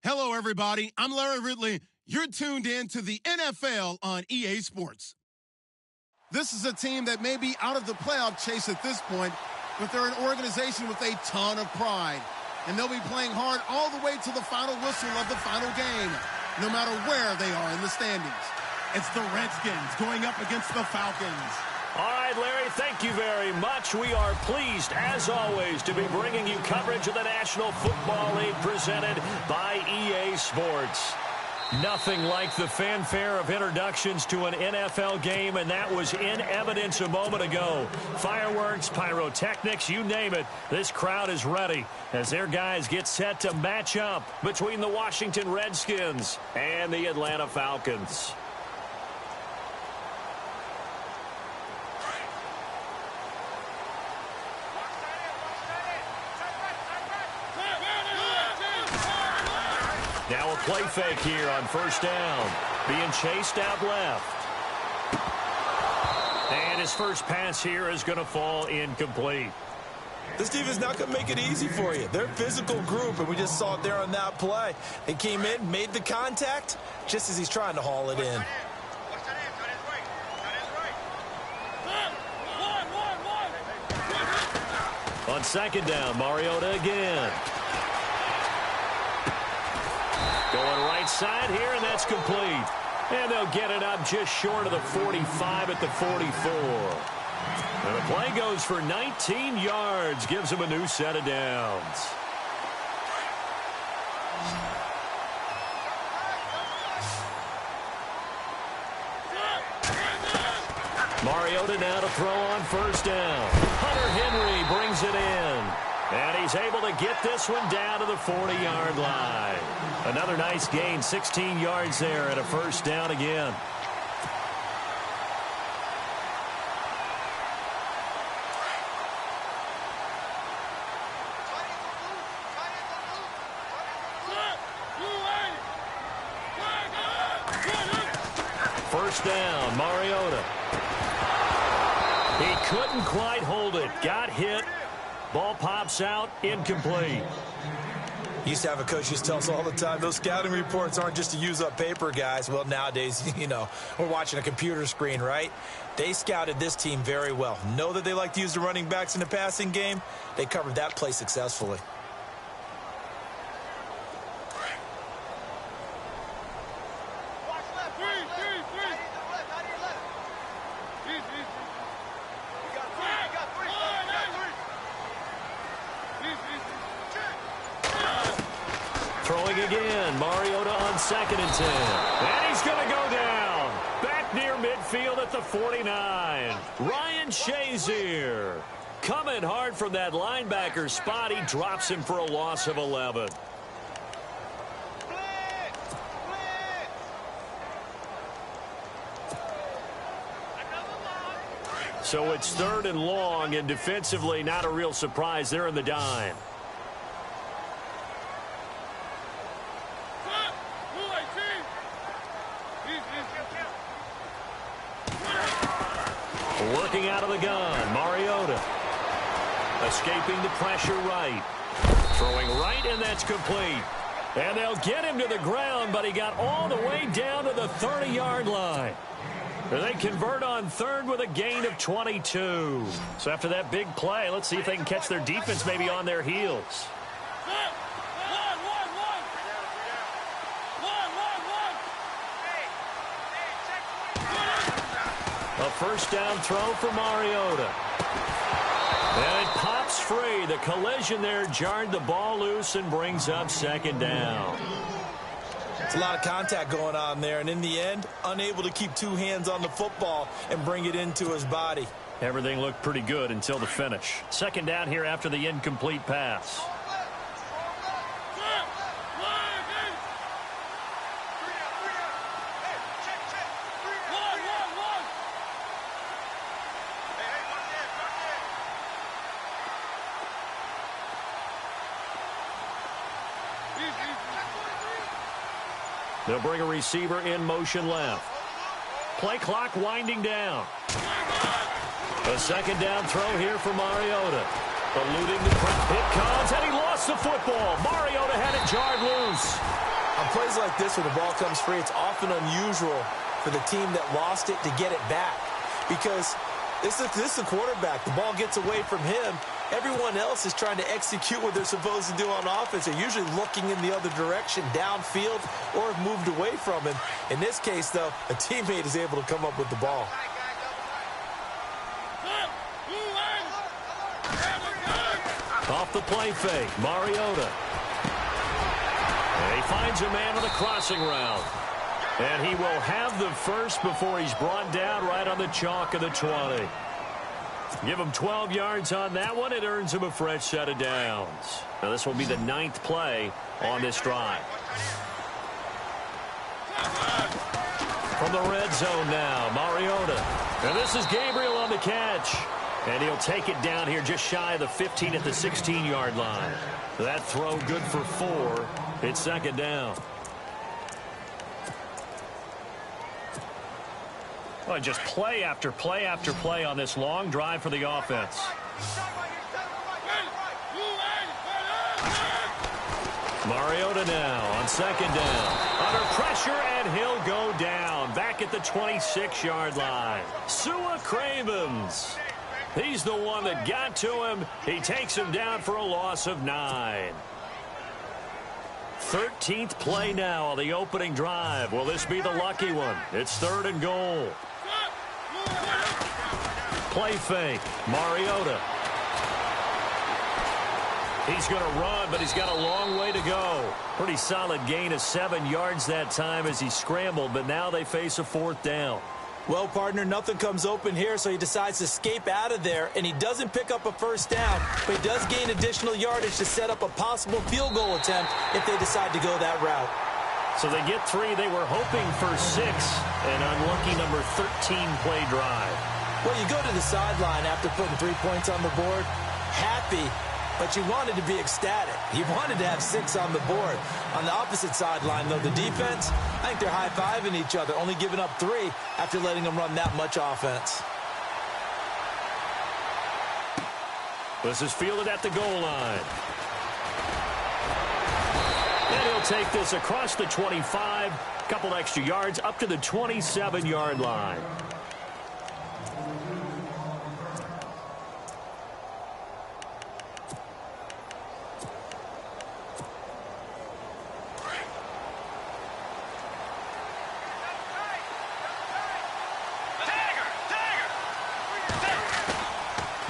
Hello, everybody. I'm Larry Ridley. You're tuned in to the NFL on EA Sports. This is a team that may be out of the playoff chase at this point, but they're an organization with a ton of pride. And they'll be playing hard all the way to the final whistle of the final game, no matter where they are in the standings. It's the Redskins going up against the Falcons. All right, Larry, thank you very much. We are pleased, as always, to be bringing you coverage of the National Football League presented by EA Sports. Nothing like the fanfare of introductions to an NFL game, and that was in evidence a moment ago. Fireworks, pyrotechnics, you name it. This crowd is ready as their guys get set to match up between the Washington Redskins and the Atlanta Falcons. Now a play fake here on first down. Being chased out left. And his first pass here is going to fall incomplete. This defense is not going to make it easy for you. They're a physical group, and we just saw it there on that play. They came in, made the contact, just as he's trying to haul it in. On second down, Mariota again. Going right side here, and that's complete. And they'll get it up just short of the 45 at the 44. And the play goes for 19 yards, gives them a new set of downs. Mariota now to throw on first down. Hunter Henry brings it in. And he's able to get this one down to the 40-yard line. Another nice gain, 16 yards there, and a first down again. First down, Mariota. He couldn't quite hold it. Got hit. Ball pops out, incomplete. Used to have a coach used to tell us all the time, those scouting reports aren't just to use up paper, guys. Well, nowadays, we're watching a computer screen, right? They scouted this team very well. Know that they like to use the running backs in the passing game. They covered that play successfully. Throwing again, Mariota on 2nd and 10. And he's going to go down. Back near midfield at the 49. Ryan Shazier coming hard from that linebacker spot. He drops him for a loss of 11. So it's 3rd and long, and defensively not a real surprise. They're in the dime. Working out of the gun, Mariota. Escaping the pressure right. Throwing right, and that's complete. And they'll get him to the ground, but he got all the way down to the 30-yard line. And they convert on 3rd with a gain of 22. So after that big play, let's see if they can catch their defense maybe on their heels. A first down throw for Mariota. And it pops free. The collision there jarred the ball loose and brings up 2nd down. It's a lot of contact going on there, and in the end, unable to keep 2 hands on the football and bring it into his body. Everything looked pretty good until the finish. 2nd down here after the incomplete pass. They'll bring a receiver in motion left. Play clock winding down. A 2nd down throw here for Mariota. Eluding the hit comes, and he lost the football. Mariota had it jarred loose. On plays like this where the ball comes free, it's often unusual for the team that lost it to get it back because this is the quarterback. The ball gets away from him. Everyone else is trying to execute what they're supposed to do on offense. They're usually looking in the other direction, downfield, or have moved away from him. In this case, though, a teammate is able to come up with the ball. Off the play fake, Mariota. And he finds a man on the crossing route. And he will have the first before he's brought down right on the chalk of the 20. Give him 12 yards on that one. It earns him a fresh set of downs. Now this will be the 9th play on this drive. From the red zone now, Mariota. And this is Gabriel on the catch. And he'll take it down here just shy of the 15 at the 16-yard line. That throw good for 4. It's second down. Well, just play after play after play on this long drive for the offense. Mariota now on second down. Under pressure, and he'll go down. Back at the 26-yard line. Sua Cravens. He's the one that got to him. He takes him down for a loss of 9. 13th play now on the opening drive. Will this be the lucky one? It's 3rd and goal. Play fake. Mariota. He's going to run, but he's got a long way to go. Pretty solid gain of 7 yards that time as he scrambled, but now they face a 4th down. Well, partner, nothing comes open here, so he decides to escape out of there, and he doesn't pick up a first down, but he does gain additional yardage to set up a possible field goal attempt if they decide to go that route. So they get 3. They were hoping for 6. An unlucky number 13 play drive. Well, you go to the sideline after putting 3 points on the board, happy, but you wanted to be ecstatic. You wanted to have 6 on the board. On the opposite sideline, though, the defense, I think they're high-fiving each other, only giving up 3 after letting them run that much offense. This is fielded at the goal line. And he'll take this across the 25, a couple extra yards up to the 27-yard line.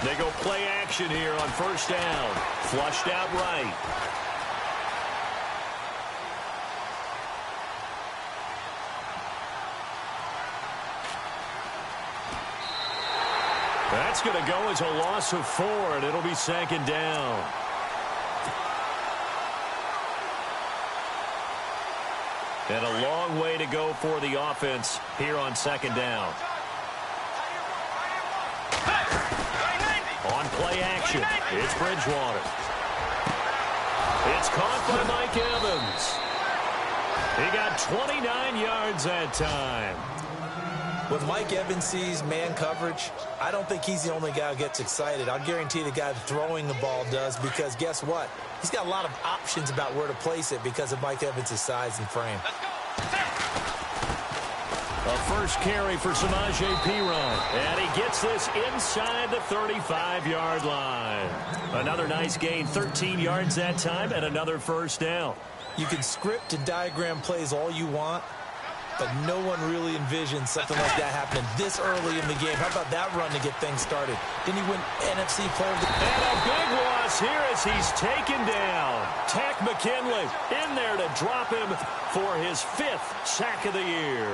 They go play action here on first down. Flushed out right. That's going to go as a loss of 4, and it'll be second down. And a long way to go for the offense here on second down. On play action, it's Bridgewater. It's caught by Mike Evans. He got 29 yards that time. When Mike Evans sees man coverage, I don't think he's the only guy who gets excited. I'll guarantee the guy throwing the ball does, because guess what? He's got a lot of options about where to place it because of Mike Evans' size and frame. A first carry for Samaje Perine, and he gets this inside the 35-yard line. Another nice gain, 13 yards that time, and another first down. You can script and diagram plays all you want, but no one really envisions something like that happening this early in the game. How about that run to get things started? Didn't he win NFC Player of the Year? And a big loss here as he's taken down. Takk McKinley in there to drop him for his 5th sack of the year.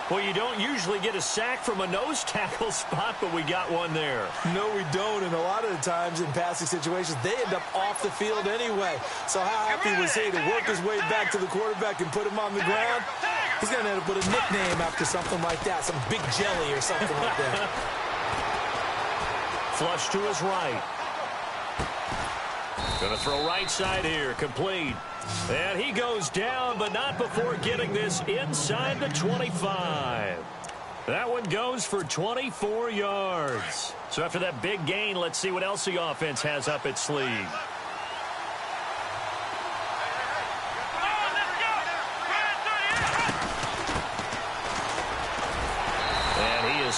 Well, you don't usually get a sack from a nose tackle spot, but we got one there. No, we don't, and a lot of the times in passing situations, they end up off the field anyway. So how happy was he to work his way back to the quarterback and put him on the ground? He's going to end up with a nickname after something like that, some Big Jelly or something like that. Flush to his right. Going to throw right side here, complete. And he goes down, but not before getting this inside the 25. That one goes for 24 yards. So after that big gain, let's see what else the offense has up its sleeve.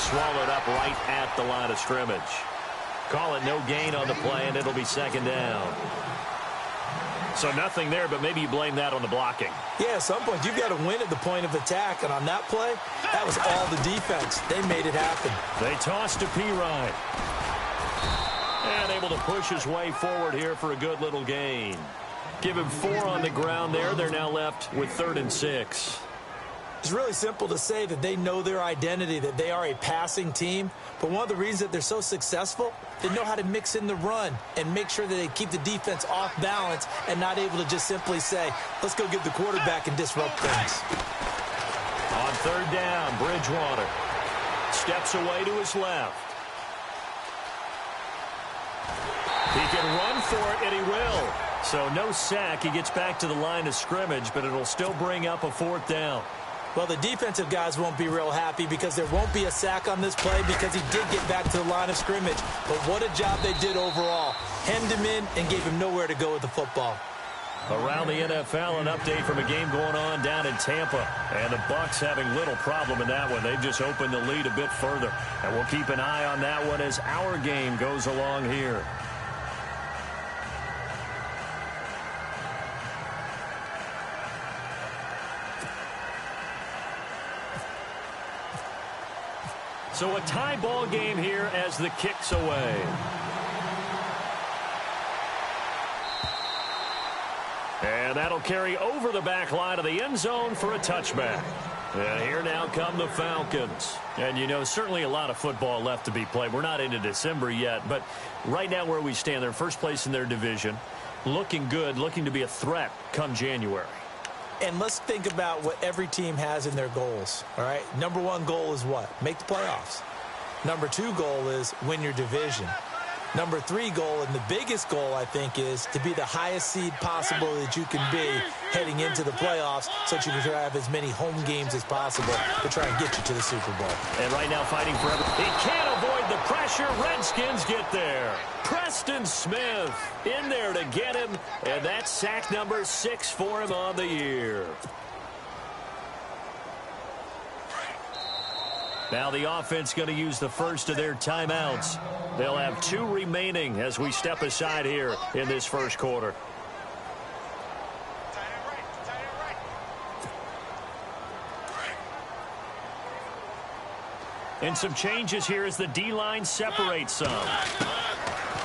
swallowed up right at the line of scrimmage. Call it no gain on the play, and it'll be second down. So nothing there, but maybe you blame that on the blocking. Yeah, at some point, you've got to win at the point of attack. And on that play, that was all the defense. They made it happen. They toss to P-Ryan. And able to push his way forward here for a good little gain. Give him 4 on the ground there. They're now left with 3rd and 6. It's really simple to say that they know their identity, that they are a passing team. But one of the reasons that they're so successful, they know how to mix in the run and make sure that they keep the defense off balance and not able to just simply say, let's go get the quarterback and disrupt things. On 3rd down, Bridgewater steps away to his left. He can run for it, and he will. So no sack. He gets back to the line of scrimmage, but it'll still bring up a 4th down. Well, the defensive guys won't be real happy because there won't be a sack on this play because he did get back to the line of scrimmage. But what a job they did overall. Hemmed him in and gave him nowhere to go with the football. Around the NFL, an update from a game going on down in Tampa. And the Bucs having little problem in that one. They've just opened the lead a bit further. And we'll keep an eye on that one as our game goes along here. So a tie ball game here as the kick's away. And that'll carry over the back line of the end zone for a touchback. And here now come the Falcons. And, you know, certainly a lot of football left to be played. We're not into December yet, but right now where we stand, they're first place in their division. Looking good, looking to be a threat come January. And let's think about what every team has in their goals, all right? Number 1 goal is what? Make the playoffs. Number 2 goal is win your division. Number 3 goal, and the biggest goal, I think, is to be the highest seed possible that you can be heading into the playoffs so that you can have as many home games as possible to try and get you to the Super Bowl. And right now fighting for everything. He can't avoid the pressure. Redskins get there. Preston Smith in there to get him, and that's sack number 6 for him on the year. Now the offense going to use the first of their timeouts. They'll have 2 remaining as we step aside here in this first quarter. And some changes here as the D-line separates some.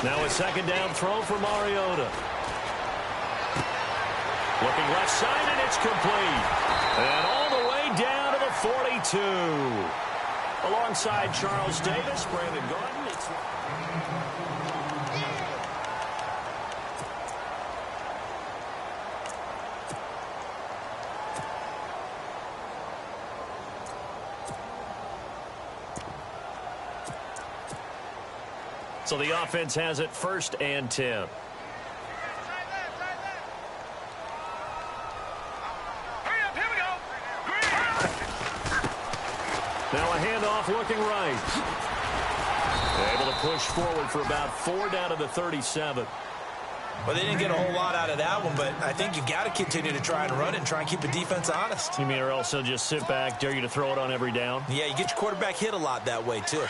Now a 2nd down throw for Mariota. Looking left side, and it's complete. And all the way down to the 42. Alongside Charles Davis, Brandon Gordon. So the offense has it 1st and 10. Now a handoff looking right. Able to push forward for about 4 down to the 37. Well, they didn't get a whole lot out of that one, but I think you got to continue to try and run it and try and keep the defense honest. You mean or else they'll just sit back, dare you to throw it on every down? Yeah, you get your quarterback hit a lot that way, too.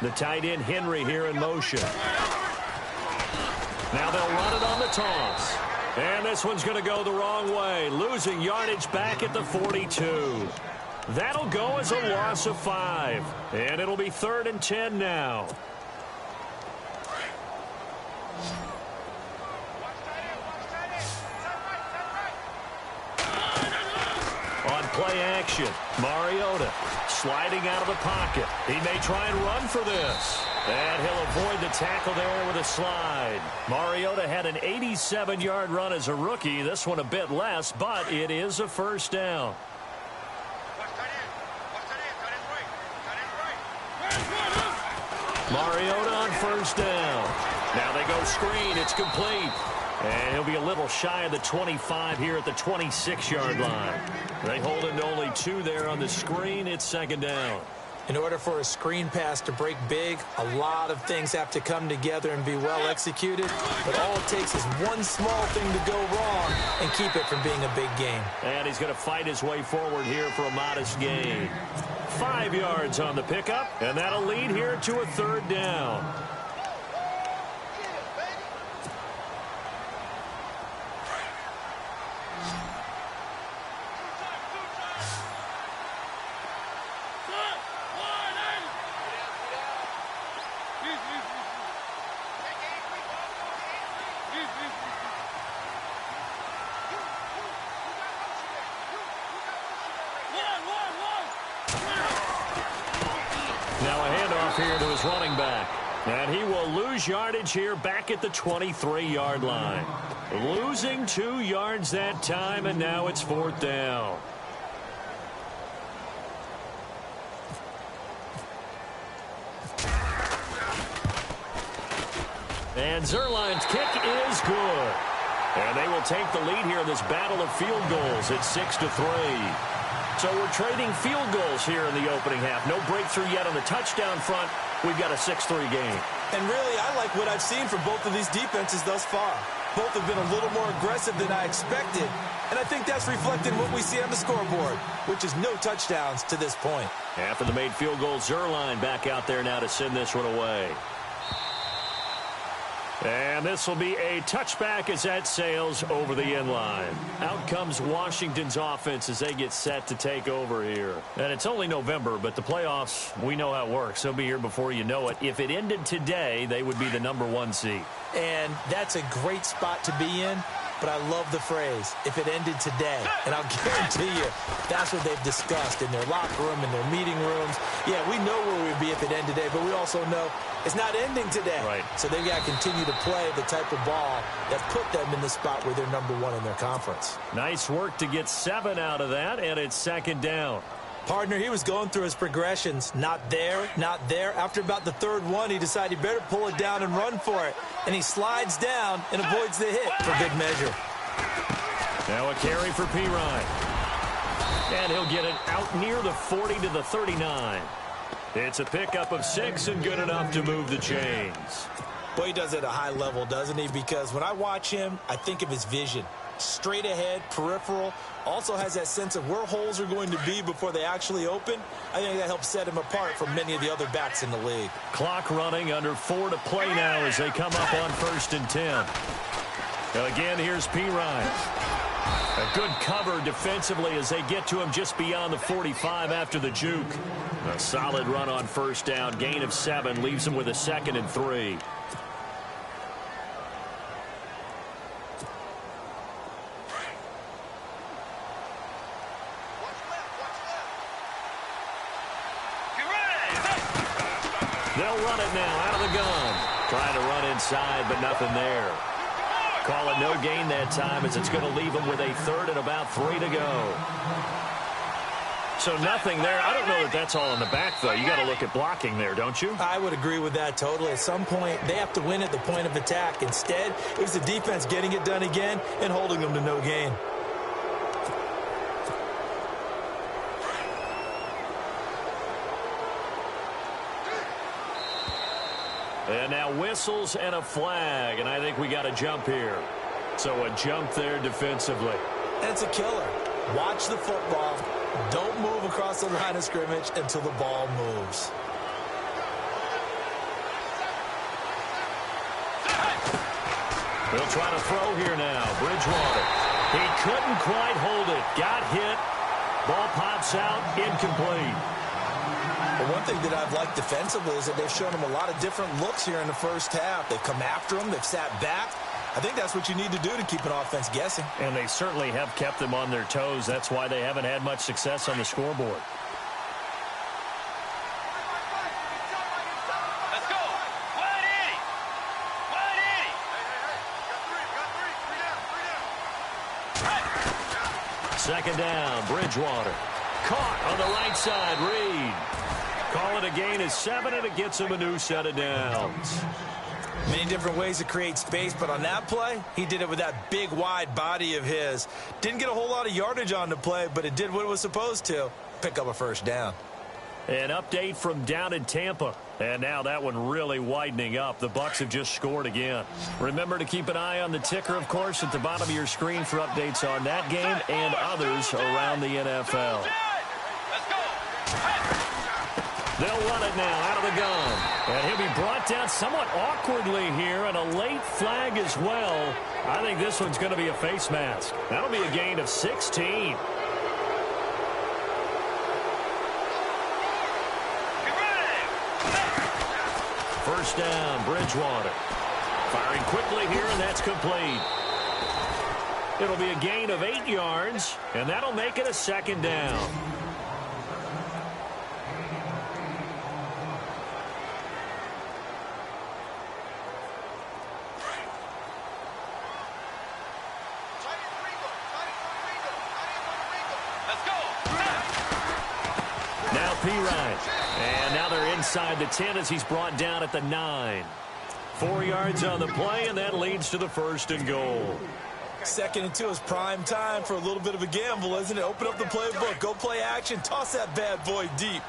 The tight end Henry here in motion. Now they'll run it on the toss. And this one's going to go the wrong way. Losing yardage back at the 42. That'll go as a loss of 5. And it'll be 3rd and 10 now. On play action, Mariota sliding out of the pocket. He may try and run for this. And he'll avoid the tackle there with a slide. Mariota had an 87-yard run as a rookie. This one a bit less, but it is a 1st down. Mariota on 1st down. Now they go screen. It's complete. And he'll be a little shy of the 25 here at the 26-yard line. They hold him to only 2 there on the screen. It's 2nd down. In order for a screen pass to break big, a lot of things have to come together and be well executed. But all it takes is one small thing to go wrong and keep it from being a big game. And he's going to fight his way forward here for a modest gain. 5 yards on the pickup, and that'll lead here to a third down. Here to his running back. And he will lose yardage here back at the 23-yard line. Losing 2 yards that time, and now it's fourth down. And Zerline's kick is good. And they will take the lead here in this battle of field goals at 6-3. So we're trading field goals here in the opening half. No breakthrough yet on the touchdown front. We've got a 6-3 game. And really, I like what I've seen from both of these defenses thus far. Both have been a little more aggressive than I expected. And I think that's reflected in what we see on the scoreboard, which is no touchdowns to this point. After the made field goal, Zerline back out there now to send this one away. And this will be a touchback as that sails over the end line. Out comes Washington's offense as they get set to take over here. And it's only November, but the playoffs, we know how it works. They'll be here before you know it. If it ended today, they would be the #1 seed. And that's a great spot to be in. But I love the phrase, if it ended today. And I'll guarantee you, that's what they've discussed in their locker room, in their meeting rooms. Yeah, we know where we'd be if it ended today, but we also know it's not ending today. Right. So they've got to continue to play the type of ball that put them in the spot where they're #1 in their conference. Nice work to get 7 out of that, and it's second down. Partner, he was going through his progressions. Not there, not there. After about the third one, he decided he better pull it down and run for it. And he slides down and avoids the hit for good measure. Now a carry for Pirine. And he'll get it out near the 40 to the 39. It's a pickup of 6 and good enough to move the chains. Boy, he does it at a high level, doesn't he? Because when I watch him, I think of his vision. Straight ahead, peripheral, also has that sense of where holes are going to be before they actually open. I think that helps set him apart from many of the other backs in the league. Clock running, under 4 to play now as they come up on 1st and 10. Again, here's Pirine. A good cover defensively as they get to him just beyond the 45 after the juke. A solid run on 1st down, gain of 7, leaves him with a 2nd and 3. They'll run it now out of the gun. Trying to run inside, but nothing there. Call it no gain that time as it's going to leave them with a 3rd and about 3 to go. So nothing there. I don't know that that's all in the back, though. You got to look at blocking there, don't you? I would agree with that totally. At some point, they have to win at the point of attack. Instead, it was the defense getting it done again and holding them to no gain. And now whistles and a flag, and I think we got a jump here. So a jump there defensively. And it's a killer. Watch the football. Don't move across the line of scrimmage until the ball moves. They'll try to throw here now. Bridgewater. He couldn't quite hold it. Got hit. Ball pops out. Incomplete. But one thing that I've liked defensively is that they've shown him a lot of different looks here in the first half. They've come after him. They've sat back. I think that's what you need to do to keep an offense guessing. And they certainly have kept them on their toes. That's why they haven't had much success on the scoreboard. Let's go. 180. 180. Second down, Bridgewater. Caught on the right side, Reed. Call it a gain of 7, and it gets him a new set of downs. Many different ways to create space, but on that play, he did it with that big, wide body of his. Didn't get a whole lot of yardage on the play, but it did what it was supposed to. Pick up a 1st down. An update from down in Tampa. And now that one really widening up. The Bucs have just scored again. Remember to keep an eye on the ticker, of course, at the bottom of your screen for updates on that game and others around the NFL. They'll run it now out of the gun. And he'll be brought down somewhat awkwardly here, and a late flag as well. I think this one's going to be a face mask. That'll be a gain of 16. First down, Bridgewater. Firing quickly here, and that's complete. It'll be a gain of 8 yards, and that'll make it a second down. Now P-Ryan. And now they're inside the 10 as he's brought down at the 9. 4 yards on the play, and that leads to the first and goal. 2nd and 2 is prime time for a little bit of a gamble, isn't it? Open up the playbook, go play action, toss that bad boy deep.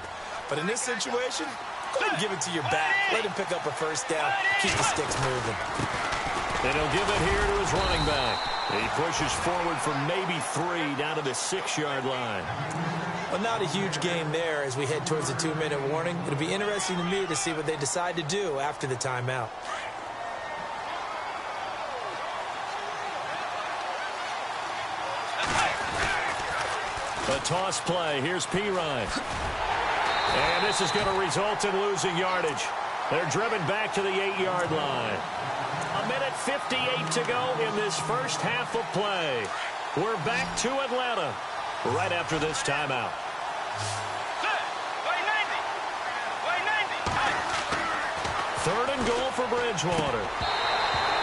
But in this situation, go ahead and give it to your back. Let him pick up a first down, keep the sticks moving. And he'll give it here to his running back. He pushes forward for maybe 3 down to the 6-yard line. Well, not a huge gain there as we head towards the 2-minute warning. It'll be interesting to me to see what they decide to do after the timeout. A toss play. Here's P-Ryan. And this is going to result in losing yardage. They're driven back to the 8-yard line. 1:58 to go in this first half of play. We're back to Atlanta right after this timeout. Third and goal for Bridgewater.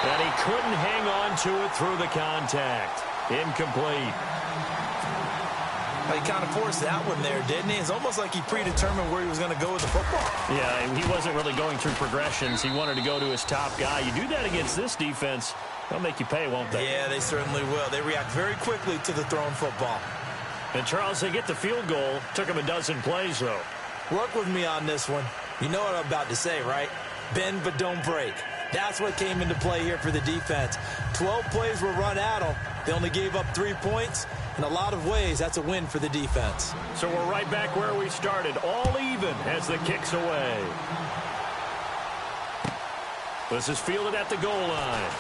And he couldn't hang on to it through the contact. Incomplete. He kind of forced that one there, didn't he? It's almost like he predetermined where he was going to go with the football. Yeah, he wasn't really going through progressions. He wanted to go to his top guy. You do that against this defense, they'll make you pay, won't they? Yeah, they certainly will. They react very quickly to the thrown football. And, Charles, they get the field goal. Took him a dozen plays, though. Work with me on this one. You know what I'm about to say, right? Bend but don't break. That's what came into play here for the defense. 12 plays were run at them. They only gave up 3 points. In a lot of ways, that's a win for the defense. So we're right back where we started, all even as the kick's away. This is fielded at the goal line.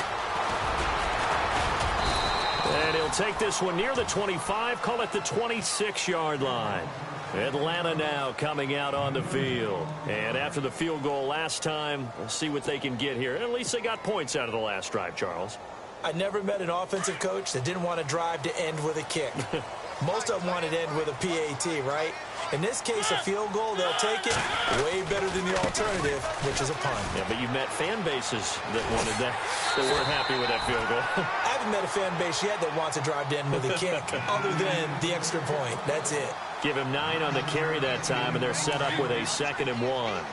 And he'll take this one near the 25, call it the 26-yard line. Atlanta now coming out on the field. And after the field goal last time, we'll see what they can get here. At least they got points out of the last drive, Charles. I never met an offensive coach that didn't want to drive to end with a kick. Most of them wanted to end with a PAT, right? In this case, a field goal, they'll take it way better than the alternative, which is a punt. Yeah, but you've met fan bases that wanted that weren't happy with that field goal. I haven't met a fan base yet that wants to drive to end with a kick, other than the extra point. That's it. Give him 9 on the carry that time, and they're set up with a 2nd and 1.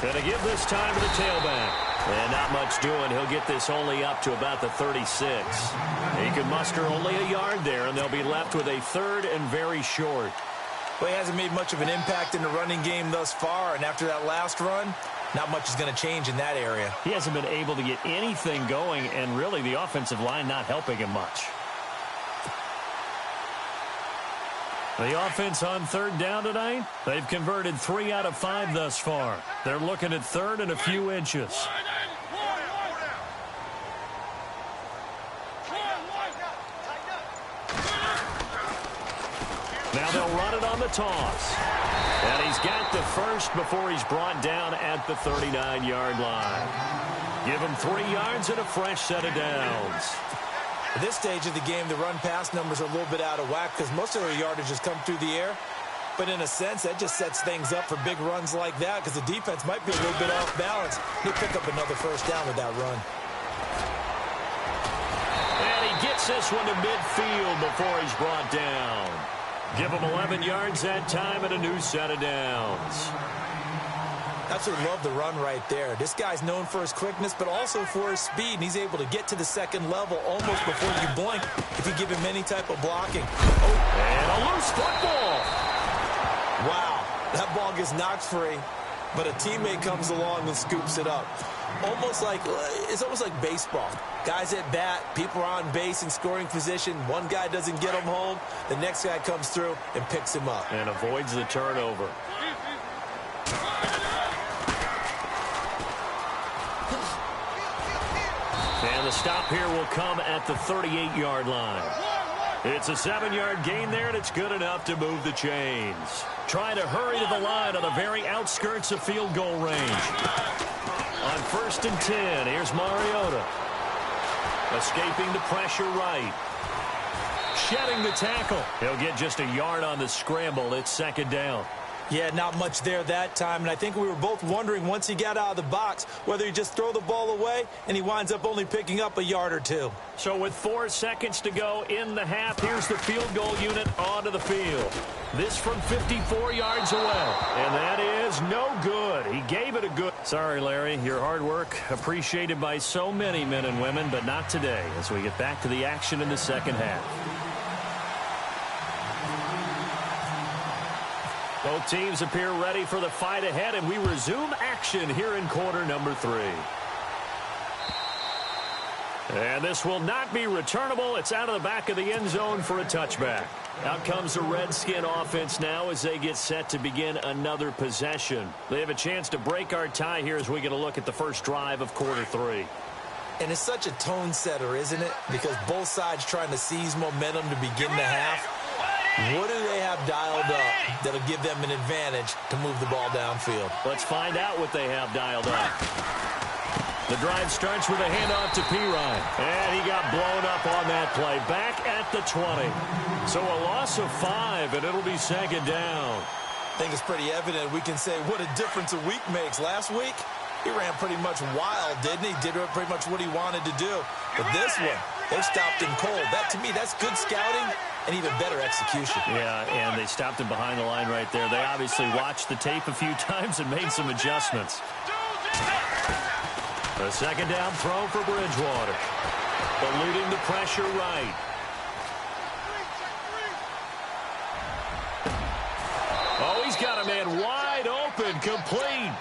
Going to give this time to the tailback. And not much doing. He'll get this only up to about the 36. He can muster only a yard there, and they'll be left with a 3rd and very short. Well, he hasn't made much of an impact in the running game thus far, and after that last run, not much is going to change in that area. He hasn't been able to get anything going, and really the offensive line not helping him much. The offense on 3rd down tonight, they've converted 3 out of 5 thus far. They're looking at 3rd and a few inches. Now they'll run it on the toss. And he's got the first before he's brought down at the 39-yard line. Give him 3 yards and a fresh set of downs. At this stage of the game, the run-pass numbers are a little bit out of whack because most of their yardage has come through the air. But in a sense, that just sets things up for big runs like that because the defense might be a little bit off balance. He'll pick up another first down with that run. And he gets Gets this one to midfield before he's brought down. Give him 11 yards that time and a new set of downs. Absolutely love the run right there. This guy's known for his quickness, but also for his speed, and he's able to get to the second level almost before you blink if you give him any type of blocking. Oh. And a loose football. Wow, that ball gets knocked free, but a teammate comes along and scoops it up. It's almost like baseball. Guys at bat, people are on base in scoring position. One guy doesn't get him home. The next guy comes through and picks him up. And avoids the turnover. And the stop here will come at the 38-yard line. It's a 7-yard gain there, and it's good enough to move the chains. Trying to hurry to the line on the very outskirts of field goal range. On 1st and 10, here's Mariota. Escaping the pressure right. Shedding the tackle. He'll get just a yard on the scramble. It's 2nd down. Yeah, not much there that time, and I think we were both wondering once he got out of the box whether he just throw the ball away, and he winds up only picking up a yard or two. So with 4 seconds to go in the half, here's the field goal unit onto the field. This from 54 yards away, and that is no good. He gave it a good... Sorry, Larry, your hard work appreciated by so many men and women, but not today as we get back to the action in the second half. Both teams appear ready for the fight ahead, and we resume action here in quarter number 3. And this will not be returnable. It's out of the back of the end zone for a touchback. Out comes the Redskin offense now as they get set to begin another possession. They have a chance to break our tie here as we get a look at the first drive of quarter 3. And it's such a tone setter, isn't it? Because both sides trying to seize momentum to begin the half. What do they have dialed up that'll give them an advantage to move the ball downfield? Let's find out what they have dialed up. The drive starts with a handoff to Pirine. And he got blown up on that play. Back at the 20. So a loss of 5, and it'll be 2nd down. I think it's pretty evident we can say what a difference a week makes. Last week, he ran pretty much wild, didn't he? Did pretty much what he wanted to do. But this one, they stopped him cold. That, to me, that's good scouting and even better execution. Yeah, and they stopped him behind the line right there. They obviously watched the tape a few times and made some adjustments. A 2nd down throw for Bridgewater. Eluding the pressure right. Oh, he's got a man wide open, complete.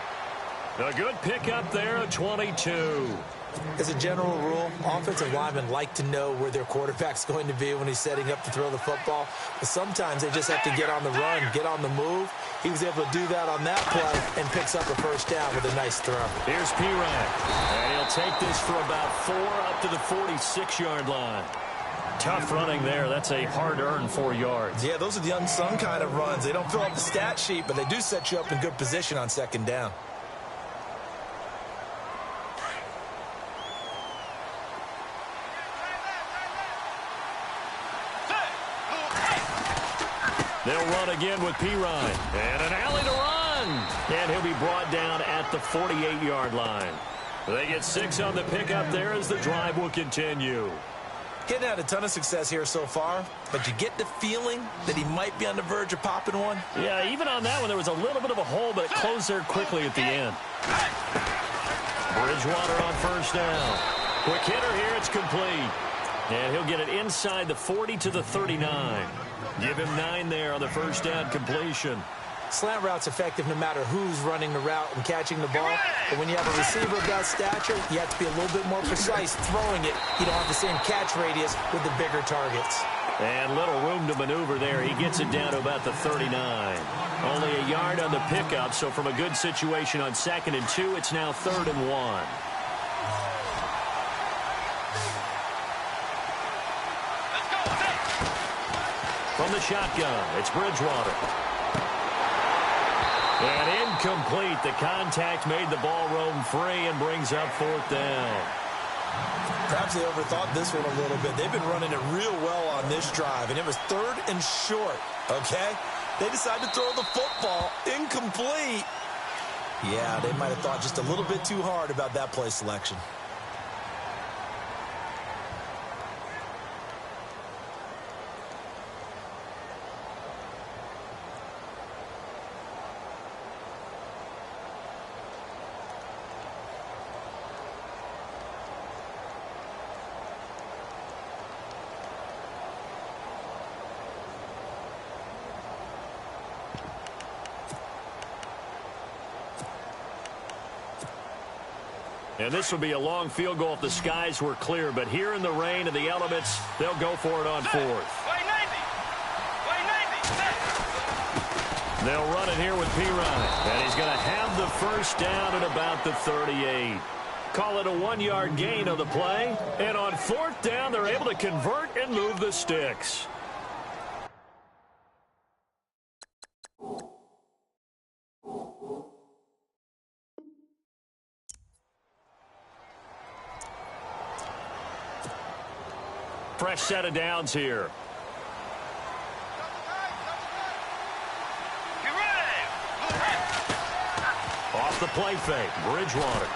A good pickup there at 22. As a general rule, offensive linemen like to know where their quarterback's going to be when he's setting up to throw the football. But sometimes they just have to get on the run, get on the move. He was able to do that on that play and picks up a 1st down with a nice throw. Here's Pirine. And he'll take this for about 4 up to the 46-yard line. Tough running there. That's a hard-earned 4 yards. Yeah, those are the unsung kind of runs. They don't fill up the stat sheet, but they do set you up in good position on 2nd down. They'll run again with Pirine. And an alley to run. And he'll be brought down at the 48-yard line. They get 6 on the pickup there as the drive will continue. Getting had a ton of success here so far, but you get the feeling that he might be on the verge of popping one. Yeah, even on that one, there was a little bit of a hole, but it closed there quickly at the end. Bridgewater on 1st down. Quick hitter here, it's complete. And he'll get it inside the 40 to the 39. Give him 9 there on the 1st down completion. Slant route's effective no matter who's running the route and catching the ball. But when you have a receiver of that stature, you have to be a little bit more precise throwing it. You don't have the same catch radius with the bigger targets. And little room to maneuver there. He gets it down to about the 39. Only a yard on the pickup, so from a good situation on 2nd and 2, it's now 3rd and 1. From the shotgun, it's Bridgewater. And incomplete. The contact made the ball roam free and brings up 4th down. Perhaps they overthought this one a little bit. They've been running it real well on this drive, and it was 3rd and short, okay? They decided to throw the football incomplete. Yeah, they might have thought just a little bit too hard about that play selection. And this would be a long field goal if the skies were clear. But here in the rain and the elements, they'll go for it on fourth. They'll run it here with Pirine. And he's going to have the first down at about the 38. Call it a 1-yard gain on the play. And on fourth down, they're able to convert and move the sticks. Fresh set of downs here. Off the play fake, Bridgewater.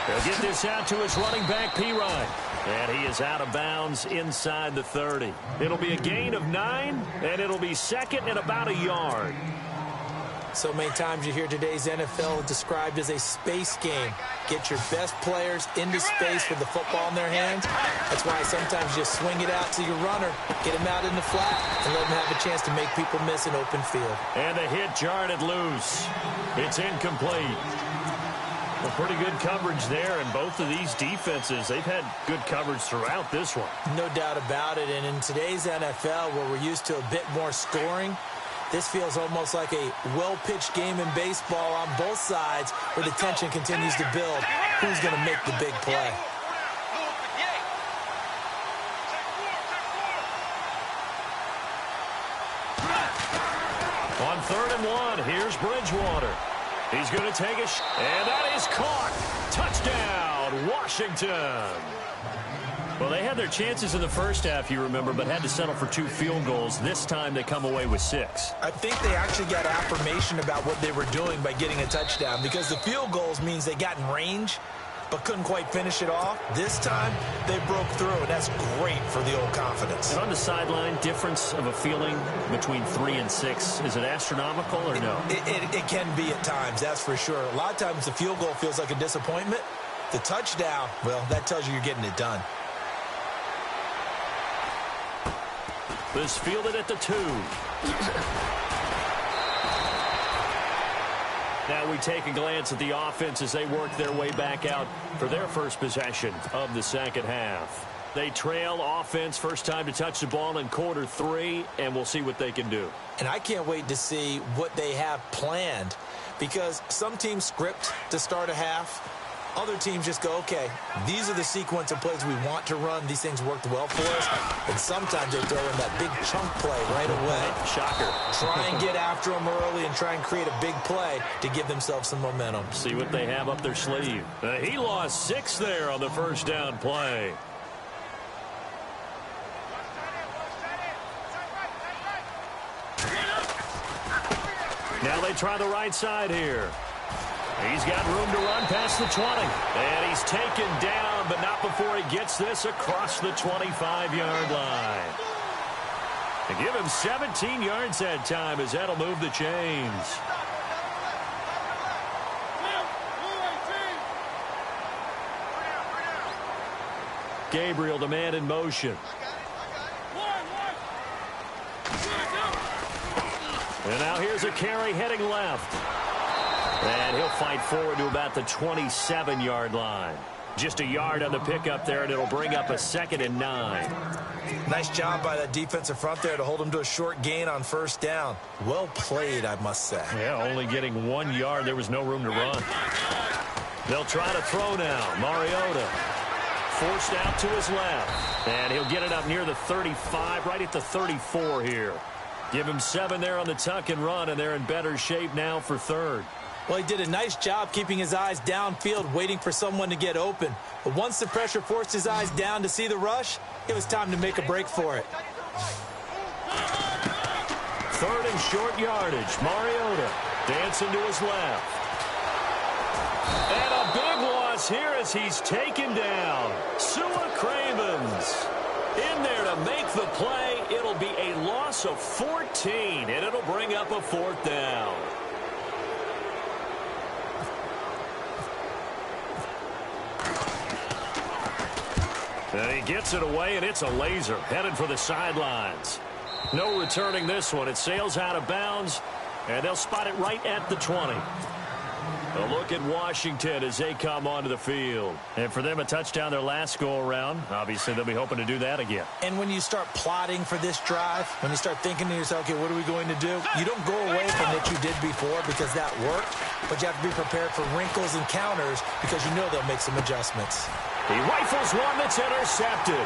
He'll get this out to his running back, Pirine. And he is out of bounds inside the 30. It'll be a gain of 9, and it'll be second and about a yard. So many times you hear today's NFL described as a space game. Get your best players into space with the football in their hands. That's why sometimes you just swing it out to your runner, get him out in the flat, and let him have a chance to make people miss an open field. And the hit jarred it loose. It's incomplete. Well, pretty good coverage there, and both of these defenses, they've had good coverage throughout this one. No doubt about it, and in today's NFL, where we're used to a bit more scoring, this feels almost like a well-pitched game in baseball on both sides where the tension continues to build. Who's going to make the big play? On 3rd and 1, here's Bridgewater. He's going to take a shot, and that is caught. Touchdown, Washington. Well, they had their chances in the first half, you remember, but had to settle for 2 field goals. This time they come away with 6. I think they actually got affirmation about what they were doing by getting a touchdown, because the field goals means they got in range but couldn't quite finish it off. This time they broke through, and that's great for the old confidence. And on the sideline, difference of a feeling between 3 and 6, is it astronomical or no? It can be at times, that's for sure. A lot of times the field goal feels like a disappointment. The touchdown, well, that tells you you're getting it done. This fielded at the 2. Now we take a glance at the offense as they work their way back out for their first possession of the second half. They trail offense, first time to touch the ball in quarter 3, and we'll see what they can do. And I can't wait to see what they have planned, because some teams script to start a half. Other teams just go, okay, these are the sequence of plays we want to run. These things worked well for us. And sometimes they throw in that big chunk play right away. Shocker. Try and get after them early and try and create a big play to give themselves some momentum. See what they have up their sleeve. He lost 6 there on the first down play. Now they try the right side here. He's got room to run past the 20. And he's taken down, but not before he gets this across the 25-yard line. To give him 17 yards that time, as that'll move the chains. Gabriel, the man in motion. And now here's a carry heading left. And he'll fight forward to about the 27-yard line. Just a yard on the pickup there, and it'll bring up a 2nd and 9. Nice job by that defensive front there to hold him to a short gain on first down. Well played, I must say. Yeah, only getting 1 yard. There was no room to run. They'll try to throw now. Mariota forced out to his left. And he'll get it up near the 35, right at the 34 here. Give him 7 there on the tuck and run, and they're in better shape now for 3rd. Well, he did a nice job keeping his eyes downfield, waiting for someone to get open. But once the pressure forced his eyes down to see the rush, it was time to make a break for it. 3rd and short yardage. Mariota dancing to his left. And a big loss here as he's taken down. Sua Cravens in there to make the play. It'll be a loss of 14, and it'll bring up a 4th down. And he gets it away, and it's a laser headed for the sidelines. No returning this one. It sails out of bounds, and they'll spot it right at the 20. A look at Washington as they come onto the field. And for them, a touchdown their last go-around. Obviously, they'll be hoping to do that again. And when you start plotting for this drive, when you start thinking to yourself, okay, what are we going to do? You don't go away from what you did before because that worked, but you have to be prepared for wrinkles and counters because you know they'll make some adjustments. He rifles one that's intercepted.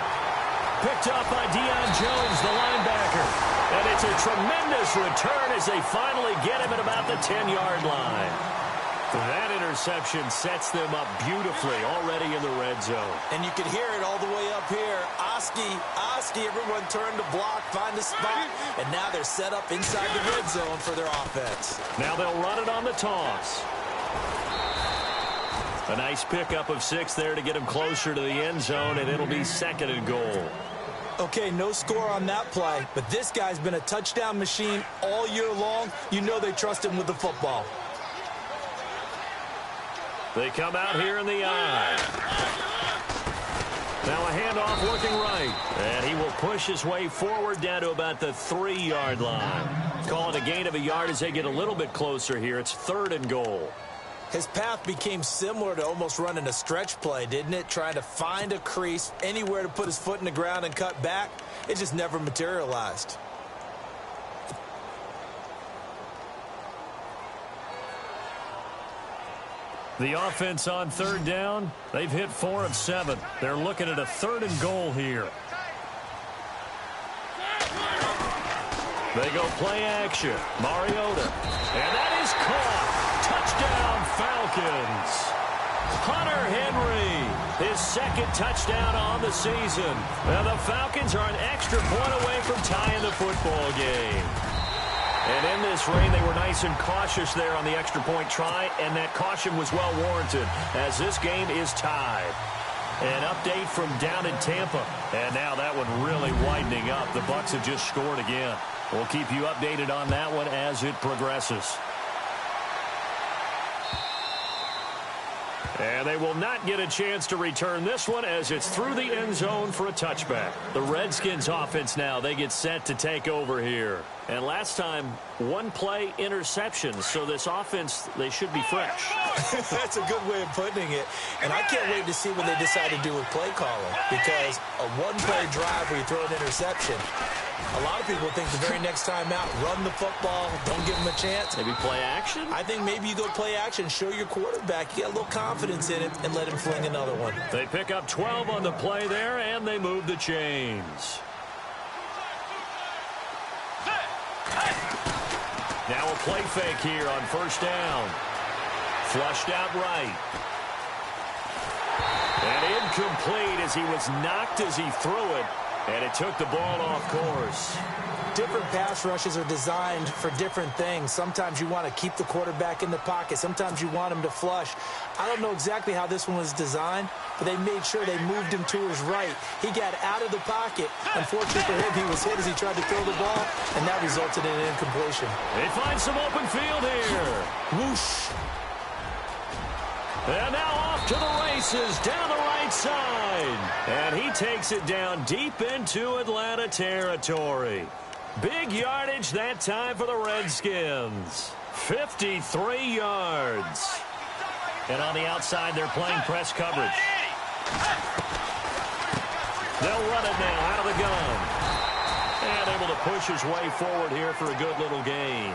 Picked up by Deion Jones, the linebacker. And it's a tremendous return as they finally get him at about the 10-yard line. That interception sets them up beautifully already in the red zone. And you can hear it all the way up here. Oski, everyone turned to block, find a spot, and now they're set up inside the red zone for their offense. Now they'll run it on the toss. A nice pickup of 6 there to get him closer to the end zone, and it'll be 2nd and goal. Okay, no score on that play, but this guy's been a touchdown machine all year long. You know they trust him with the football. They come out here in the eye. Now a handoff working right. And he will push his way forward down to about the 3-yard line. Call it a gain of a yard as they get a little bit closer here. It's 3rd and goal. His path became similar to almost running a stretch play, didn't it? Trying to find a crease, anywhere to put his foot in the ground and cut back. It just never materialized. The offense on 3rd down, they've hit 4 of 7. They're looking at a 3rd and goal here. They go play action. Mariota. And that is caught. Touchdown, Falcons. Hunter Henry, his 2nd touchdown on the season. Now the Falcons are an extra point away from tying the football game. And in this rain, they were nice and cautious there on the extra point try, and that caution was well warranted as this game is tied. An update from down in Tampa. And now that one really widening up. The Bucs have just scored again. We'll keep you updated on that one as it progresses. And they will not get a chance to return this one as it's through the end zone for a touchback. The Redskins offense now, they get set to take over here. And last time, 1-play interceptions. So this offense, they should be fresh. That's a good way of putting it. And I can't wait to see what they decide to do with play calling. Because a 1-play drive where you throw an interception, a lot of people think the very next time out, run the football, don't give them a chance. Maybe play action? I think maybe you go play action, show your quarterback, you get a little confidence in him, and let him fling another one. They pick up 12 on the play there, and they move the chains. Now a play fake here on 1st down. Flushed out right. And incomplete as he was knocked as he threw it. And it took the ball off course. Different pass rushes are designed for different things. Sometimes you want to keep the quarterback in the pocket. Sometimes you want him to flush. I don't know exactly how this one was designed, but they made sure they moved him to his right. He got out of the pocket. Unfortunately for him, he was hit as he tried to throw the ball, and that resulted in an incompletion. They find some open field here. Whoosh. And now off to the races down the right side. And he takes it down deep into Atlanta territory. Big yardage that time for the Redskins. 53 yards. And on the outside, they're playing press coverage. They'll run it now out of the gun. And able to push his way forward here for a good little gain.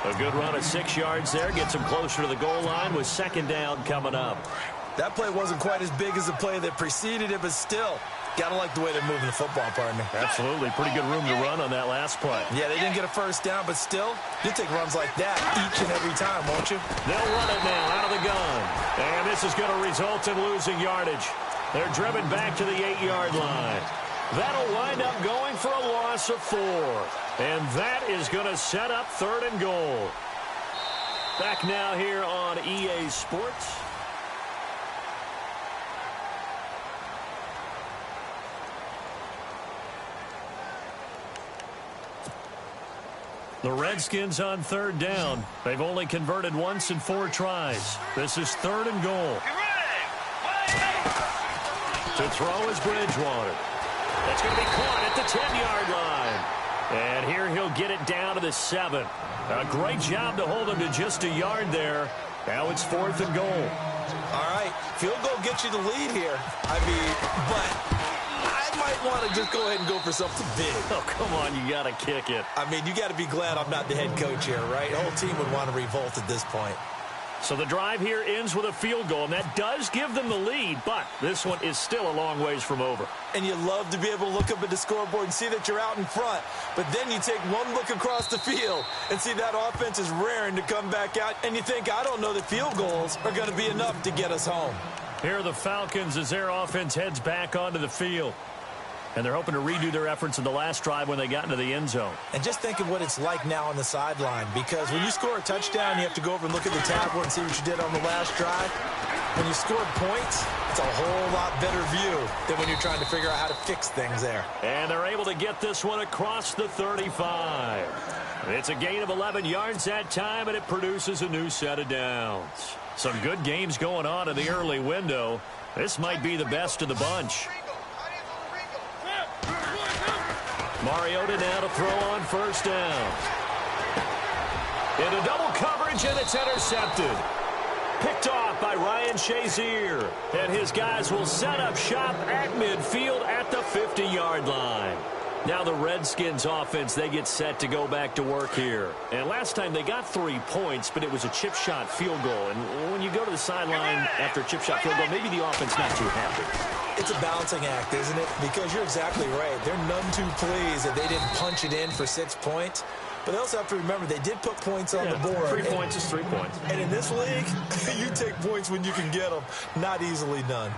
A good run of 6 yards there. Gets him closer to the goal line with 2nd down coming up. That play wasn't quite as big as the play that preceded it, but still, gotta like the way they're moving the football, partner. Absolutely. Pretty good room to run on that last play. Yeah, they didn't get a 1st down, but still, you'll take runs like that each and every time, won't you? They'll run it now out of the gun. And this is going to result in losing yardage. They're driven back to the 8-yard line. That'll wind up going for a loss of 4. And that is going to set up 3rd and goal. Back now here on EA Sports. The Redskins on 3rd down. They've only converted once in 4 tries. This is 3rd and goal. To throw is Bridgewater. That's going to be caught at the 10-yard line. And here he'll get it down to the 7. A great job to hold him to just a yard there. Now it's 4th and goal. All right, field goal gets you the lead here. But I might want to just go ahead and go for something big. Oh, come on, you got to kick it. You got to be glad I'm not the head coach here, right? The whole team would want to revolt at this point. So the drive here ends with a field goal, and that does give them the lead, but this one is still a long ways from over. And you love to be able to look up at the scoreboard and see that you're out in front, but then you take one look across the field and see that offense is raring to come back out, and you think, I don't know that field goals are going to be enough to get us home. Here are the Falcons as their offense heads back onto the field. And they're hoping to redo their efforts in the last drive when they got into the end zone. And just think of what it's like now on the sideline, because when you score a touchdown, you have to go over and look at the tablet and see what you did on the last drive. When you scored points, it's a whole lot better view than when you're trying to figure out how to fix things there. And they're able to get this one across the 35. It's a gain of 11 yards that time, and it produces a new set of downs. Some good games going on in the early window. This might be the best of the bunch. Mariota now to throw on first down. Into double coverage, and it's intercepted. Picked off by Ryan Shazier. And his guys will set up shop at midfield at the 50-yard line. Now the Redskins offense, they get set to go back to work here. And last time they got 3 points, but it was a chip shot field goal. And when you go to the sideline after a chip shot field goal, maybe the offense not too happy. It's a balancing act, isn't it? Because you're exactly right. They're none too pleased that they didn't punch it in for 6 points. But they also have to remember they did put points on the board. 3 points is 3 points. And in this league, you take points when you can get them. Not easily done.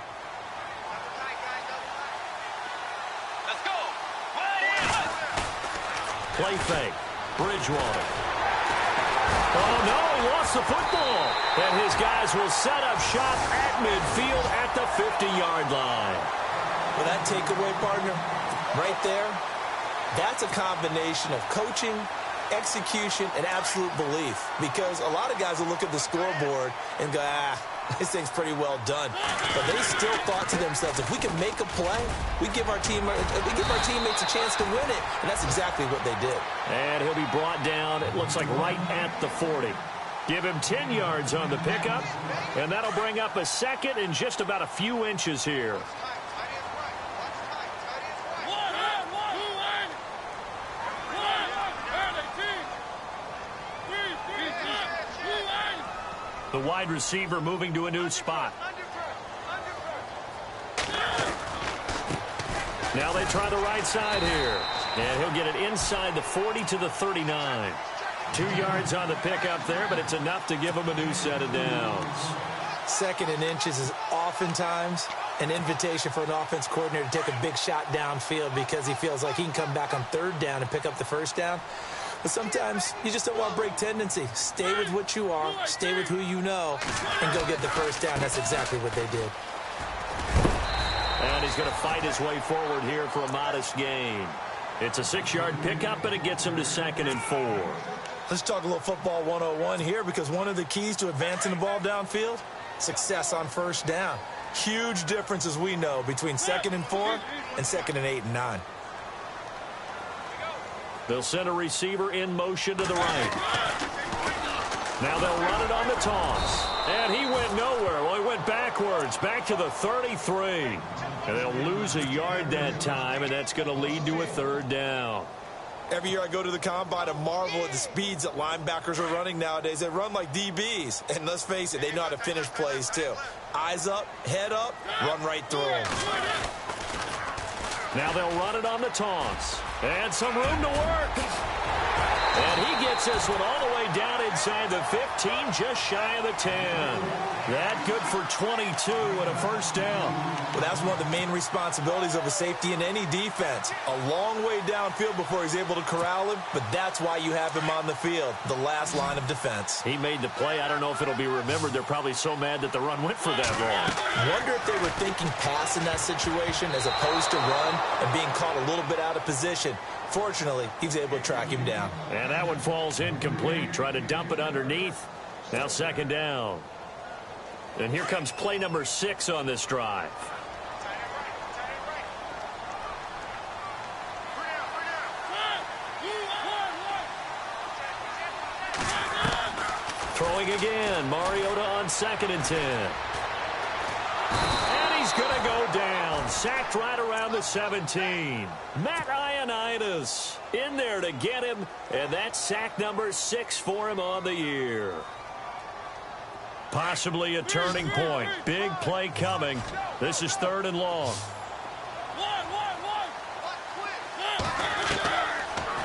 Play fake. Bridgewater. Oh, no, he lost the football. And his guys will set up shop at midfield at the 50-yard line. Well, that takeaway, partner, right there, that's a combination of coaching, execution, and absolute belief. Because a lot of guys will look at the scoreboard and go, this thing's pretty well done. But they still thought to themselves, if we can make a play, we give our teammates a chance to win it. And that's exactly what they did. And he'll be brought down, it looks like right at the 40. Give him 10 yards on the pickup, and that'll bring up a second and just about a few inches here. The wide receiver moving to a new spot. Now they try the right side here. And he'll get it inside the 40 to the 39. 2 yards on the pickup there, but it's enough to give him a new set of downs. Second and inches is oftentimes an invitation for an offense coordinator to take a big shot downfield because he feels like he can come back on third down and pick up the first down. But sometimes you just don't want to break tendency. Stay with what you are, stay with who you know, and go get the first down. That's exactly what they did. And he's going to fight his way forward here for a modest gain. It's a 6-yard pickup, and it gets him to 2nd and 4. Let's talk a little football 101 here, because one of the keys to advancing the ball downfield, success on first down. Huge difference, as we know, between 2nd and 4 and 2nd and 8 and 9. They'll send a receiver in motion to the right. Now they'll run it on the toss. And he went nowhere. Well, he went backwards, back to the 33. And they'll lose a yard that time, and that's going to lead to a 3rd down. Every year I go to the combine and marvel at the speeds that linebackers are running nowadays. They run like DBs. And let's face it, they know how to finish plays too. Eyes up, head up, run right through them. Now they'll run it on the toss. And some room to work. And he gets this one all the way down inside the 15, just shy of the 10. That good for 22 and a 1st down. Well, that's one of the main responsibilities of a safety in any defense. A long way downfield before he's able to corral him, but that's why you have him on the field, the last line of defense. He made the play. I don't know if it'll be remembered. They're probably so mad that the run went for that long. Wonder if they were thinking pass in that situation as opposed to run and being caught a little bit out of position. Fortunately, he's able to track him down. And that one falls incomplete. Try to dump it underneath. Now 2nd down. And here comes play number 6 on this drive. Throwing Throwing again. Mariota on 2nd and 10. And he's going to go down. Sacked right around the 17. Matt Ioannidis in there to get him. And that's sack number 6 for him on the year. Possibly a turning point. Big play coming. This is 3rd and long.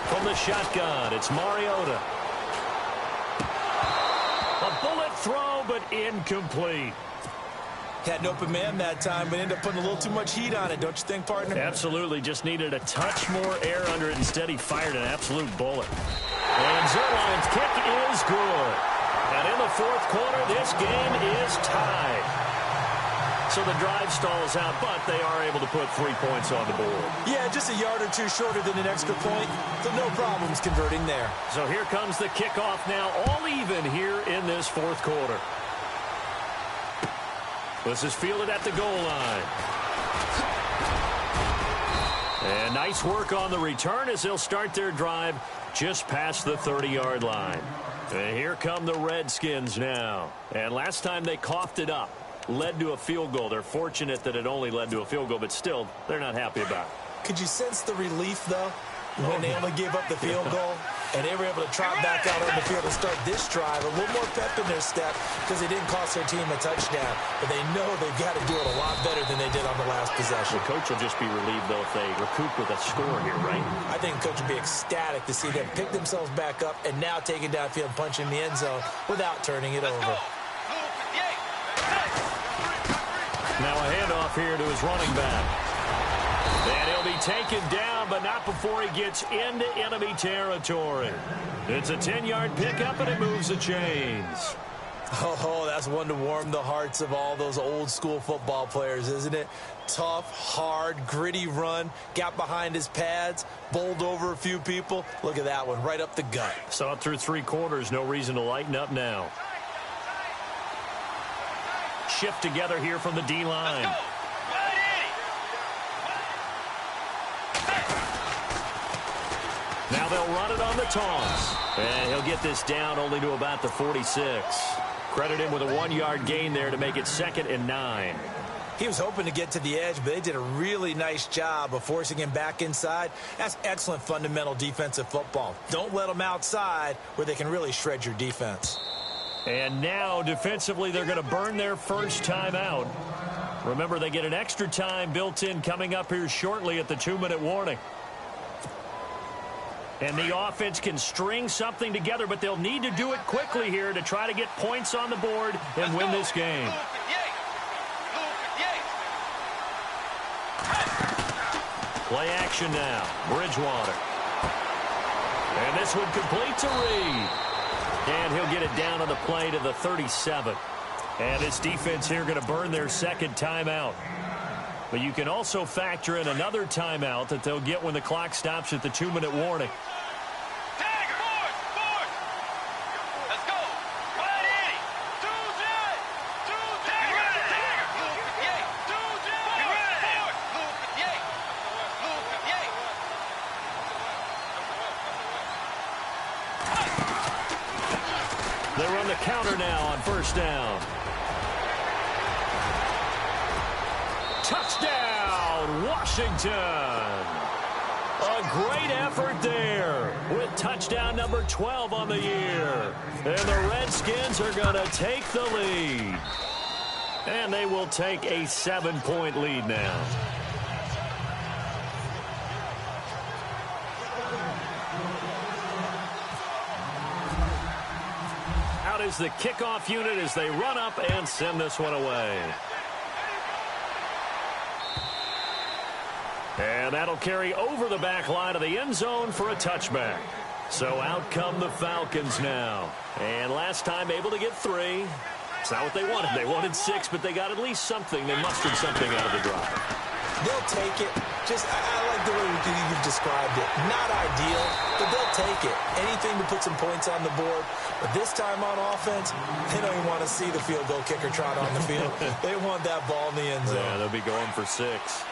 From the shotgun, it's Mariota. A bullet throw, but incomplete. Had an open man that time, but ended up putting a little too much heat on it, don't you think, partner? Absolutely. Just needed a touch more air under it. Instead, he fired an absolute bullet. And Zerline's kick is good. And in the 4th quarter, this game is tied. So the drive stalls out, but they are able to put 3 points on the board. Yeah, just a yard or two shorter than an extra point, so no problems converting there. So here comes the kickoff now, all even here in this 4th quarter. This is fielded at the goal line. And nice work on the return as they'll start their drive just past the 30-yard line. And here come the Redskins now. And last time they coughed it up, led to a field goal. They're fortunate that it only led to a field goal, but still, they're not happy about it. Could you sense the relief, though, when they only gave up the field goal? And they were able to trot back out on the field and start this drive. A little more pep in their step because they didn't cost their team a touchdown. But they know they've got to do it a lot better than they did on the last possession. The coach will just be relieved, though, if they recoup with a score here, right? I think the coach will be ecstatic to see them pick themselves back up and now take it downfield and punch in the end zone without turning it over. Now a handoff here to his running back. And he'll be taken down, but not before he gets into enemy territory. It's a 10-yard pickup, and it moves the chains. Oh, that's one to warm the hearts of all those old-school football players, isn't it? Tough, hard, gritty run, got behind his pads, bowled over a few people. Look at that one, right up the gut. Saw it through 3 quarters, no reason to lighten up now. Shift together here from the D-line. Now they'll run it on the toss. And he'll get this down only to about the 46. Credit him with a 1-yard gain there to make it 2nd and 9. He was hoping to get to the edge, but they did a really nice job of forcing him back inside. That's excellent fundamental defensive football. Don't let them outside where they can really shred your defense. And now defensively they're going to burn their first timeout. Remember, they get an extra time built in coming up here shortly at the 2-minute warning. And the offense can string something together, but they'll need to do it quickly here to try to get points on the board and win this game. Play action now. Bridgewater. And this one complete to Reed. And he'll get it down on the play to the 37. And this defense here going to burn their 2nd timeout. But you can also factor in another timeout that they'll get when the clock stops at the 2-minute warning. They run the counter now on 1st down. Touchdown, Washington. A great effort there with touchdown number 12 on the year. And the Redskins are going to take the lead. And they will take a 7-point lead now. Out is the kickoff unit as they run up and send this one away. And that'll carry over the back line of the end zone for a touchback. So out come the Falcons now. And last time able to get 3. It's not what they wanted. They wanted 6, but they got at least something. They mustered something out of the drive. They'll take it. I like the way you've described it. Not ideal, but they'll take it. Anything to put some points on the board. But this time on offense, they don't even want to see the field goal kicker trot on the field. They want that ball in the end zone. Yeah, they'll be going for 6.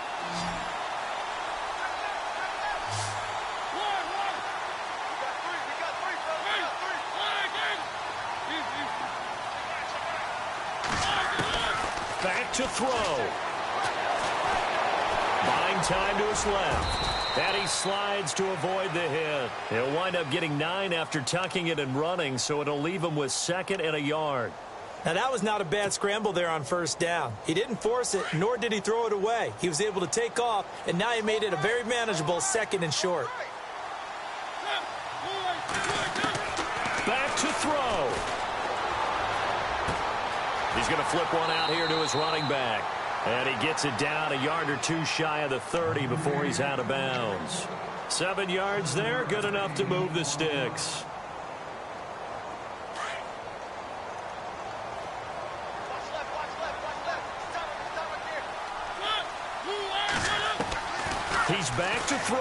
to throw. Buying time to his left. And he slides to avoid the hit. He'll wind up getting 9 after tucking it and running, so it'll leave him with 2nd and a yard. Now, that was not a bad scramble there on 1st down. He didn't force it, nor did he throw it away. He was able to take off, and now he made it a very manageable 2nd and short. Back to throw. He's going to flip one out here to his running back. And he gets it down a yard or 2 shy of the 30 before he's out of bounds. 7 yards there, good enough to move the sticks. He's back to throw.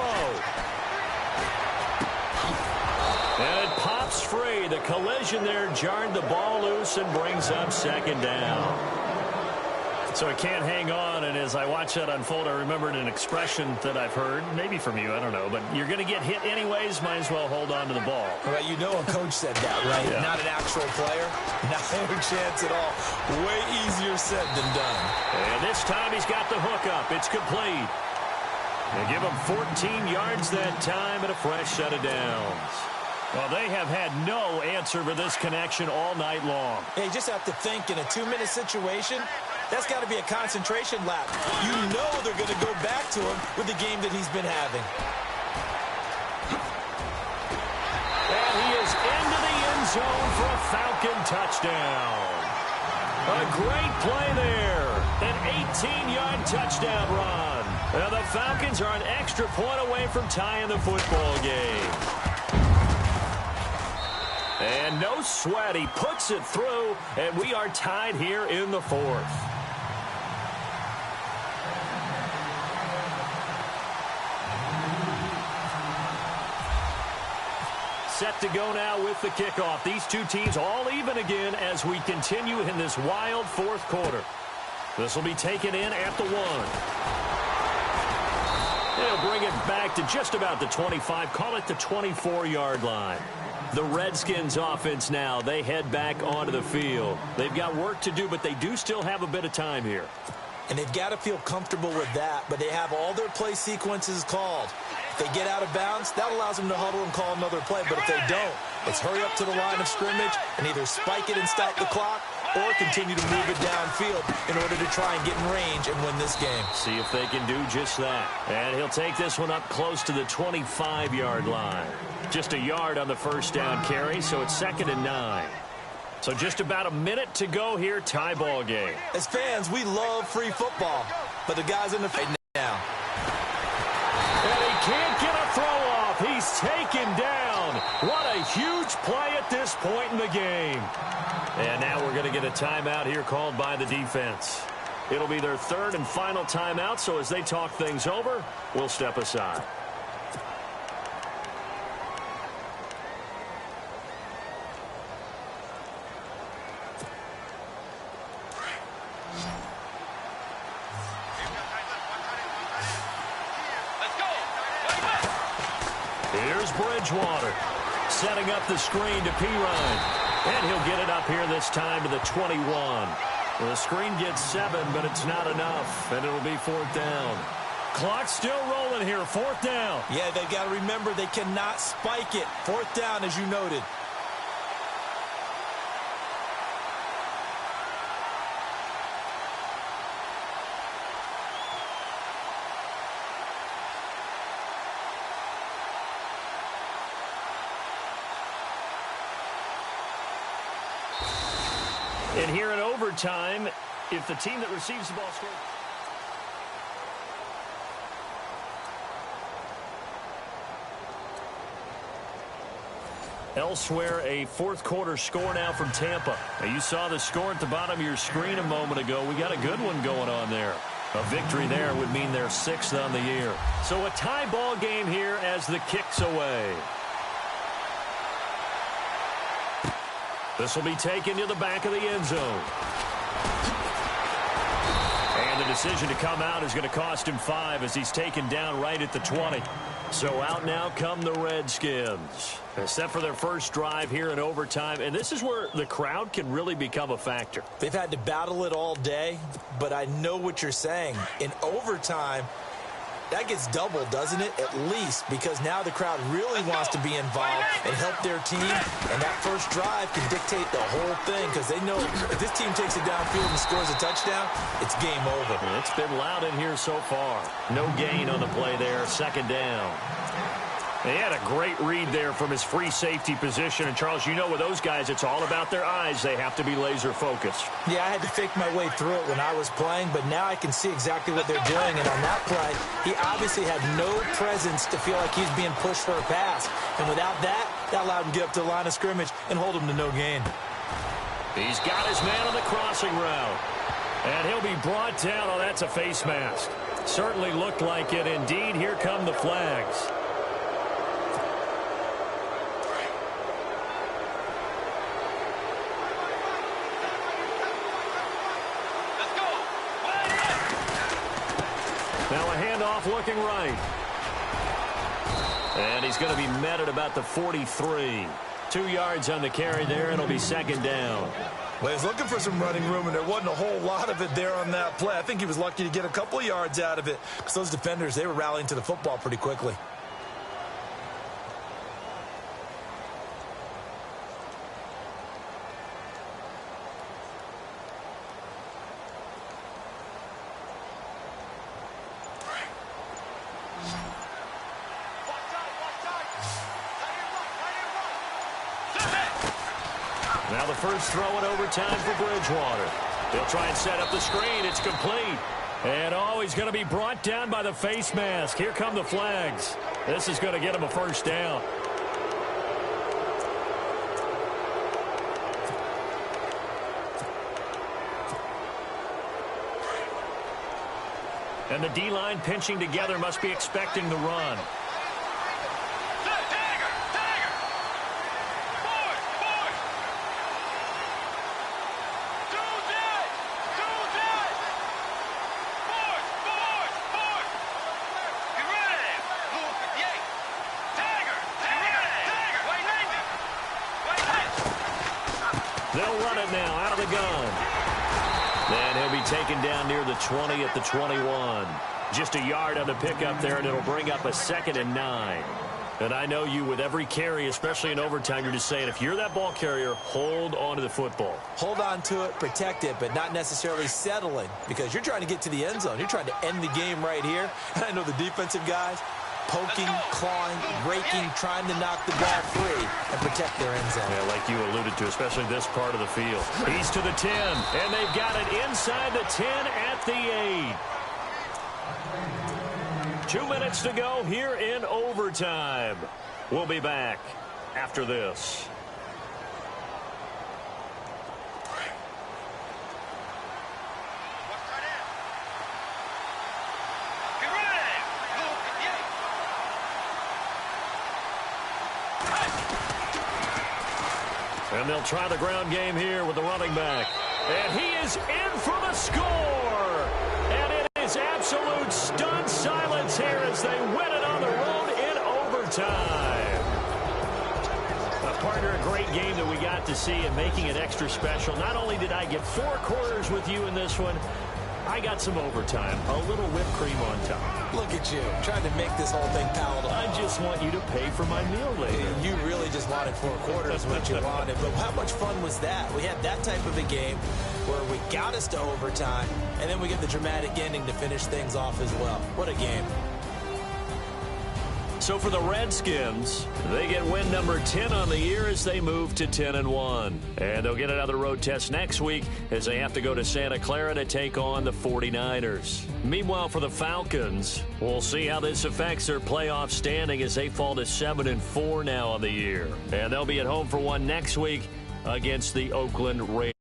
And it pops free. The collision there jarred the ball loose and brings up 2nd down. So I can't hang on, and as I watch that unfold, I remembered an expression that I've heard, maybe from you, I don't know, but you're going to get hit anyways, might as well hold on to the ball. Well, you know a coach said that, right? Yeah. Not an actual player. Not a chance at all. Way easier said than done. And this time he's got the hook up. It's complete. They give him 14 yards that time and a fresh set of downs. Well, they have had no answer for this connection all night long. Yeah, you just have to think in a 2-minute situation, that's got to be a concentration lap. You know they're going to go back to him with the game that he's been having. And he is into the end zone for a Falcon touchdown. A great play there. An 18-yard touchdown run. And the Falcons are an extra point away from tying the football game. And no sweat. He puts it through, and we are tied here in the 4th. Set to go now with the kickoff. These two teams all even again as we continue in this wild 4th quarter. This will be taken in at the 1. They'll bring it back to just about the 25, call it the 24-yard line. The Redskins offense now, they head back onto the field. They've got work to do, but they do still have a bit of time here. And they've got to feel comfortable with that, but they have all their play sequences called. If they get out of bounds, that allows them to huddle and call another play. But if they don't, it's hurry up to the line of scrimmage and either spike it and stop the clock or continue to move it downfield in order to try and get in range and win this game. See if they can do just that. And he'll take this one up close to the 25-yard line. Just a yard on the 1st down carry, so it's 2nd and 9. So just about a minute to go here, tie ball game. As fans, we love free football, but the guys in the field now. And he can't get a throw off. He's taken down. What a huge play at this point in the game. And now we're going to get a timeout here called by the defense. It'll be their 3rd and final timeout, so as they talk things over, we'll step aside. Here's Bridgewater setting up the screen to Pirine. And he'll get it up here this time to the 21. The screen gets 7, but it's not enough. And it'll be 4th down. Clock still rolling here. 4th down. Yeah, they got to remember they cannot spike it. 4th down, as you noted. And here in overtime, if the team that receives the ball scores. Elsewhere, a 4th quarter score now from Tampa. Now, you saw the score at the bottom of your screen a moment ago. We got a good one going on there. A victory there would mean they're 6th on the year. So a tie ball game here as the kick's away. This will be taken to the back of the end zone. And the decision to come out is going to cost him 5 as he's taken down right at the 20. So out now come the Redskins. Set for their first drive here in overtime, and this is where the crowd can really become a factor. They've had to battle it all day, but I know what you're saying. In overtime, that gets doubled, doesn't it? At least, because now the crowd really wants to be involved and help their team, and that first drive can dictate the whole thing because they know if this team takes it downfield and scores a touchdown, it's game over. It's been loud in here so far. No gain on the play there, second down. He had a great read there from his free safety position. And, Charles, you know with those guys, it's all about their eyes. They have to be laser focused. Yeah, I had to fake my way through it when I was playing, but now I can see exactly what they're doing. And on that play, he obviously had no presence to feel like he's being pushed for a pass. And without that, that allowed him to get up to the line of scrimmage and hold him to no gain. He's got his man on the crossing route. And he'll be brought down. Oh, that's a face mask. Certainly looked like it. Indeed, here come the flags. Now a handoff looking right. And he's going to be met at about the 43. 2 yards on the carry there, and it'll be second down. Well, he's looking for some running room, and there wasn't a whole lot of it there on that play. I think he was lucky to get a couple of yards out of it because those defenders, they were rallying to the football pretty quickly. Now the first throw in overtime for Bridgewater. They'll try and set up the screen. It's complete. And, oh, he's going to be brought down by the face mask. Here come the flags. This is going to get him a first down. And the D-line pinching together must be expecting the run. They'll run it now out of the gun. And he'll be taken down near the 20 at the 21. Just a yard on the pickup there, and it'll bring up a 2nd and 9. And I know you, with every carry, especially in overtime, you're just saying, if you're that ball carrier, hold on to the football. Hold on to it, protect it, but not necessarily settling because you're trying to get to the end zone. You're trying to end the game right here. And I know the defensive guys, poking, clawing, raking, trying to knock the ball free and protect their end zone. Yeah, like you alluded to, especially this part of the field. He's to the 10, and they've got it inside the 10 at the 8. 2 minutes to go here in overtime. We'll be back after this. And they'll try the ground game here with the running back. And he is in for the score. And it is absolute stunned silence here as they win it on the road in overtime. Partner, a great game that we got to see and making it extra special. Not only did I get 4 quarters with you in this one, I got some overtime, a little whipped cream on top. Look at you, trying to make this whole thing palatable. I just want you to pay for my meal later. You really just wanted 4 quarters what you wanted, but how much fun was that? We had that type of a game where we got us to overtime, and then we get the dramatic ending to finish things off as well. What a game. So for the Redskins, they get win number 10 on the year as they move to 10-1. And they'll get another road test next week as they have to go to Santa Clara to take on the 49ers. Meanwhile, for the Falcons, we'll see how this affects their playoff standing as they fall to 7-4 now on the year. And they'll be at home for one next week against the Oakland Raiders.